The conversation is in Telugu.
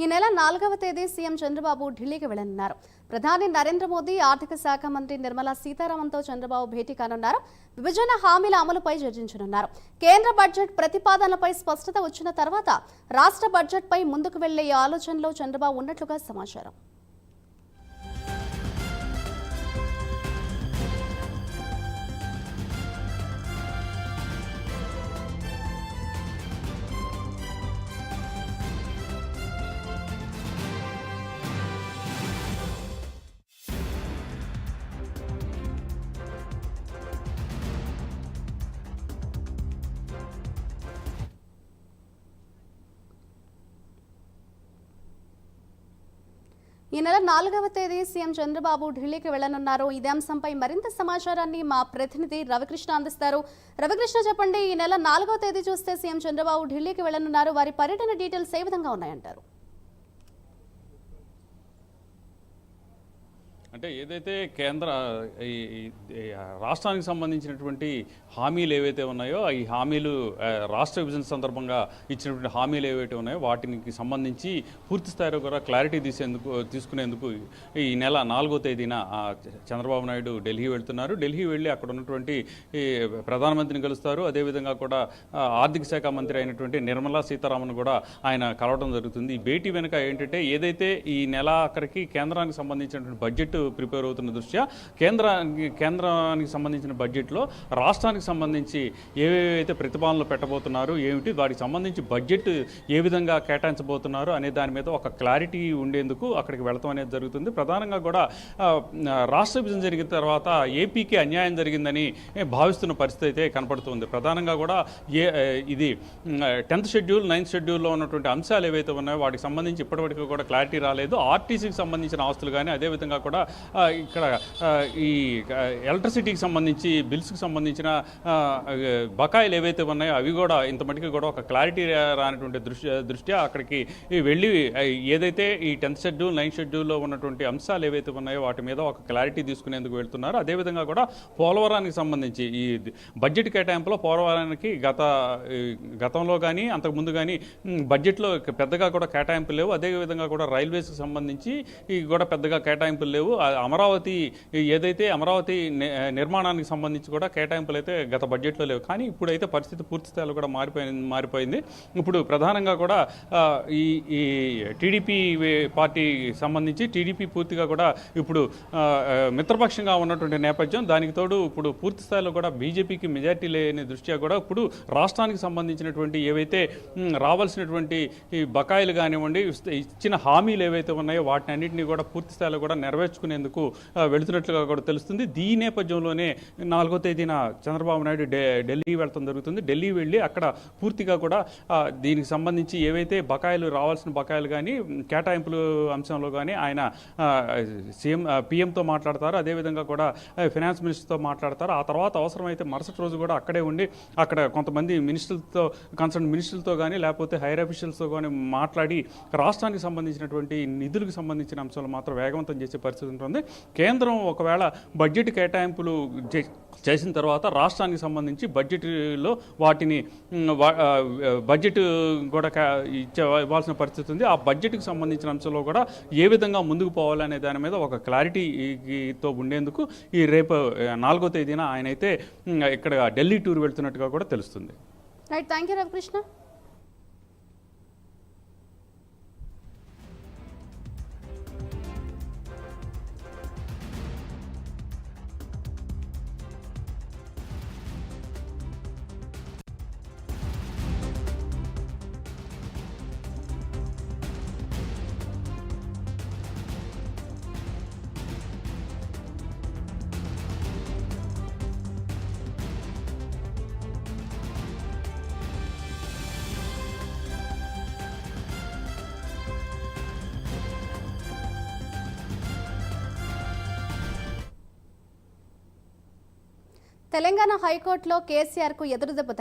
ఈ నెల 4వ తేదీ సీఎం చంద్రబాబు ఢిల్లీకి వెళ్లనున్నారు. ప్రధాని నరేంద్ర మోదీ, ఆర్థిక శాఖ మంత్రి నిర్మలా సీతారామన్తో చంద్రబాబు భేటీ కానున్నారు. విభజన హామీల అమలుపై చర్చించనున్నారు. కేంద్ర బడ్జెట్ ప్రతిపాదనలపై స్పష్టత వచ్చిన తర్వాత రాష్ట్ర బడ్జెట్పై ముందుకు వెళ్లే ఆలోచనలో చంద్రబాబు ఉన్నట్లుగా సమాచారం. ఈ నెల 4వ తేదీ సీఎం చంద్రబాబు ఢిల్లీకి వెళ్లనున్నారు. ఇదే అంశంపై మరింత సమాచారాన్ని మా ప్రతినిధి రవికృష్ణ అందిస్తారు. రవికృష్ణ, చెప్పండి, ఈ నెల 4వ తేదీ చూస్తే సీఎం చంద్రబాబు ఢిల్లీకి వెళ్లనున్నారు. వారి పర్యటన డీటెయిల్స్ ఏ విధంగా ఉన్నాయంటారు? అంటే ఏదైతే కేంద్ర రాష్ట్రానికి సంబంధించినటువంటి హామీలు ఏవైతే ఉన్నాయో ఈ హామీలు రాష్ట్ర విభజన సందర్భంగా ఇచ్చినటువంటి హామీలు ఏవైతే ఉన్నాయో వాటికి సంబంధించి పూర్తి స్థాయిలో కూడా క్లారిటీ తీసుకునేందుకు ఈ నెల 4వ తేదీన చంద్రబాబు నాయుడు ఢిల్లీ వెళ్తున్నారు. ఢిల్లీ వెళ్ళి అక్కడ ఉన్నటువంటి ప్రధానమంత్రిని కలుస్తారు. అదేవిధంగా కూడా ఆర్థిక శాఖ మంత్రి అయినటువంటి నిర్మలా సీతారామన్ కూడా ఆయన కలవడం జరుగుతుంది. ఈ భేటీ వెనుక ఏంటంటే ఏదైతే ఈ నెల ఆఖరికి కేంద్రానికి సంబంధించినటువంటి బడ్జెట్ ప్రిపేర్ అవుతున్న దృష్ట్యా కేంద్రానికి సంబంధించిన బడ్జెట్లో రాష్ట్రానికి సంబంధించి ఏవేవైతే ప్రతిపాదనలు పెట్టబోతున్నారు, ఏమిటి వాటికి సంబంధించి బడ్జెట్ ఏ విధంగా కేటాయించబోతున్నారు అనే దాని మీద ఒక క్లారిటీ ఉండేందుకు అక్కడికి వెళతాం అనేది జరుగుతుంది. ప్రధానంగా కూడా రాష్ట్ర విభజన జరిగిన తర్వాత ఏపీకి అన్యాయం జరిగిందని భావిస్తున్న పరిస్థితి అయితే కనపడుతుంది. ప్రధానంగా కూడా ఇది 10th షెడ్యూల్ 9th షెడ్యూల్లో ఉన్నటువంటి అంశాలు ఏవైతే ఉన్నాయో వాటికి సంబంధించి ఇప్పటివరకు కూడా క్లారిటీ రాలేదు. ఆర్టీసీకి సంబంధించిన ఆస్తులు కానీ అదేవిధంగా కూడా ఇక్కడ ఈ ఎలక్ట్రిసిటీకి సంబంధించి బిల్స్కి సంబంధించిన బకాయిలు ఏవైతే ఉన్నాయో అవి కూడా ఇంత మటుకు కూడా ఒక క్లారిటీ రానటువంటి దృష్ట్యా అక్కడికి వెళ్ళి ఏదైతే ఈ 10th షెడ్యూల్ 9th షెడ్యూల్లో ఉన్నటువంటి అంశాలు ఏవైతే ఉన్నాయో వాటి మీద ఒక క్లారిటీ తీసుకునేందుకు వెళ్తున్నారు. అదేవిధంగా కూడా పోలవరానికి సంబంధించి ఈ బడ్జెట్ కేటాయింపులో పోలవరానికి గతంలో కానీ అంతకుముందు కానీ బడ్జెట్లో పెద్దగా కూడా కేటాయింపులు లేవు. అదేవిధంగా కూడా రైల్వేస్కి సంబంధించి కూడా పెద్దగా కేటాయింపులు లేవు. అమరావతి ఏదైతే అమరావతి నిర్మాణానికి సంబంధించి కూడా కేటాయింపులు అయితే గత బడ్జెట్లో లేవు. కానీ ఇప్పుడైతే పరిస్థితి పూర్తి స్థాయిలో కూడా మారిపోయింది. ఇప్పుడు ప్రధానంగా కూడా ఈ టీడీపీ పార్టీ సంబంధించి టీడీపీ పూర్తిగా కూడా ఇప్పుడు మిత్రపక్షంగా ఉన్నటువంటి నేపథ్యం, దానికి తోడు ఇప్పుడు పూర్తి స్థాయిలో కూడా బీజేపీకి మెజార్టీ లేని దృష్ట్యా కూడా ఇప్పుడు రాష్ట్రానికి సంబంధించినటువంటి ఏవైతే రావాల్సినటువంటి బకాయిలు కానివ్వండి, ఇచ్చిన హామీలు ఏవైతే ఉన్నాయో వాటిని అన్నింటినీ కూడా పూర్తి స్థాయిలో కూడా నెరవేర్చుకునేందుకు వెళుతున్నట్లుగా కూడా తెలుస్తుంది. ఈ నేపథ్యంలోనే 4వ తేదీన చంద్రబాబు నాయుడు ఢిల్లీ వెళ్తాం జరుగుతుంది. ఢిల్లీ వెళ్ళి అక్కడ పూర్తిగా కూడా దీనికి సంబంధించి ఏవైతే రావాల్సిన బకాయిలు కానీ కేటాయింపుల అంశంలో కానీ ఆయన పీఎంతో మాట్లాడతారు. అదేవిధంగా కూడా ఫైనాన్స్ మినిస్టర్తో మాట్లాడతారు. ఆ తర్వాత అవసరమైతే మరుసటి రోజు కూడా అక్కడే ఉండి అక్కడ కొంతమంది కన్సర్న్ మినిస్టర్లతో కానీ లేకపోతే హైర్ అఫీషియల్స్తో కానీ మాట్లాడి రాష్ట్రానికి సంబంధించినటువంటి నిధులకు సంబంధించిన అంశాలు మాత్రం వేగవంతం చేసే పరిస్థితి ఉంటుంది. కేంద్రం ఒకవేళ బడ్జెట్ కేటాయింపులు చేసిన తర్వాత రాష్ట్రానికి సంబంధించి బడ్జెట్లో వాటిని బడ్జెట్ కూడా ఇవ్వాల్సిన పరిస్థితి ఉంది. ఆ బడ్జెట్కి సంబంధించిన అంశంలో కూడా ఏ విధంగా ముందుకు పోవాలనే దాని మీద ఒక క్లారిటీతో ఉండేందుకు ఈ రేపు 4వ తేదీన ఆయన అయితే ఇక్కడ ఢిల్లీ టూర్ వెళ్తున్నట్టుగా కూడా తెలుస్తుంది. Right, thank you Ravikrishna. Telangana హైకోర్టులో కేసీఆర్కు ఎదురుదెబ్బ